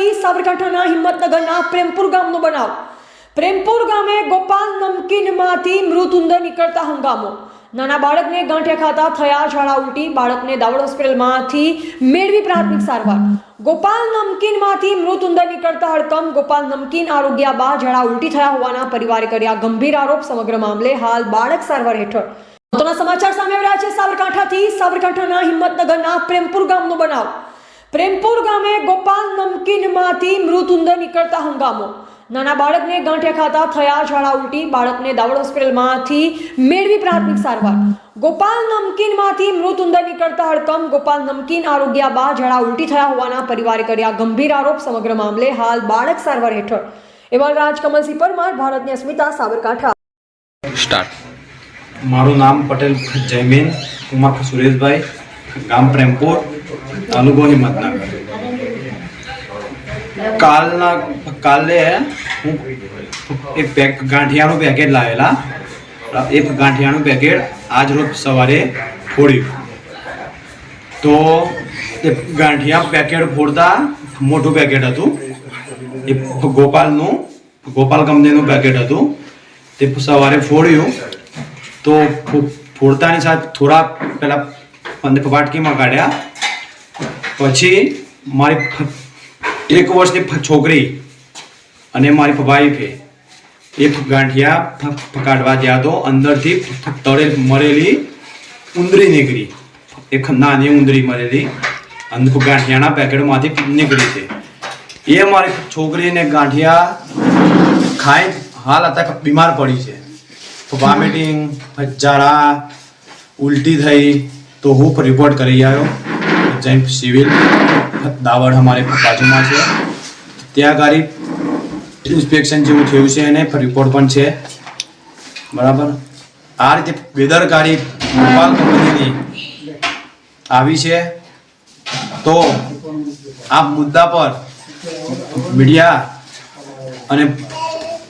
સાબરકાંઠાથી સાબરકાંઠાના હિંમતનગરના પ્રેમપુર ગામનો બનાવ। પ્રેમપુર ગામે ગોપાલ નમકીનમાંથી મૃત ઉંદર નીકળતા હંગામો। નાના બાળકને ગાંઠિયા ખાતા થયા ઝાડા ઉલટી। બાળકને દાવડ હોસ્પિટલમાંથી મેળવી પ્રાથમિક સારવાર। ગોપાલ નમકીનમાંથી મૃત ઉંદર નીકળતા હડકંપ। ગોપાલ નમકીન આરોગ્ય બાદ ઝાડા ઉલટી થયા હોવાના પરિવારે કર્યા ગંભીર આરોપ। સમગ્ર મામલે હાલ બાળક સારવાર હેઠળ। મહત્વના સમાચાર સામે આવી રહ્યા છે। સાબરકાંઠાથી સાબરકાંઠાના હિંમતનગરના પ્રેમપુર ગામનો બનાવ। પ્રેમપુર ગામે ગોપાલ નમકીનમાંથી મૃત ઉંદર નીકળતા હંગામો। નાના બાળકને ગાંઠિયા ખાતા થયા ઝાડા ઉલટી। બાળકને દાવડ હોસ્પિટલમાંથી મેળવી પ્રાથમિક સારવાર। ગોપાલ નમકીનમાંથી મૃત ઉંદર નીકળતા હડકંપ। ગોપાલ નમકીન આરોગ્ય બાદ ઝાડા ઉલટી થયા હોવાના પરિવારે કર્યા ગંભીર આરોપ। સમગ્ર મામલે હાલ બાળક સારવાર હેઠળ। એવા રાજકમલસિંહ પરમાર, ભારતની અસ્મિતા, સાબરકાંઠા। સ્ટાર્ટ। મારું નામ પટેલ જયમીન કુમાર સુરેશભાઈ, ગામ પ્રેમપુર, તાલુકો હિંમતનગર। કાલે હું એક ગાંઠિયાનું પેકેટ લાવેલા। એક ગાંઠિયાનું પેકેટ આજ રોજ સવારે ફોડ્યું। તો એ ગાંઠિયા પેકેટ ફોડતા મોટું પેકેટ હતું, એ ગોપાલ કંપનીનું પેકેટ હતું। તે સવારે ફોડ્યું તો ફોડતાની સાથે થોડા પહેલાં વાટકીમાં કાઢ્યા। પછી મારી 1 વર્ષની છોકરી અને મારી વાઈફે એક ગાંઠિયા કાઢવા ગયા તો અંદરથી તળે મરેલી ઉંદરી નીકળી। એક નાની ઉંદરી મરેલી અંદર ગાંઠિયાના પેકેટમાંથી નીકળી છે। એ મારી છોકરીને ગાંઠિયા ખાઈ હાલ અત્યારે બીમાર પડી છે। વોમિટિંગ, ઝાડા ઉલટી થઈ। તો હું રિપોર્ટ કરી આવ્યો જૈન સિવિલ દાવડ અમારે બાજુમાં છે, ત્યાં ગાડી ઇન્સ્પેક્શન જેવું થયું છે અને રિપોર્ટ પણ છે, બરાબર। આ રીતે બેદરકારી ગોપાલ કંપનીની આવી છે। તો આ મુદ્દા પર મીડિયા અને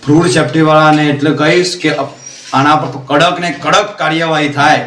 ફૂડ સેફ્ટીવાળાને એટલે કહીશ કે આના પર કડક ને કડક કાર્યવાહી થાય।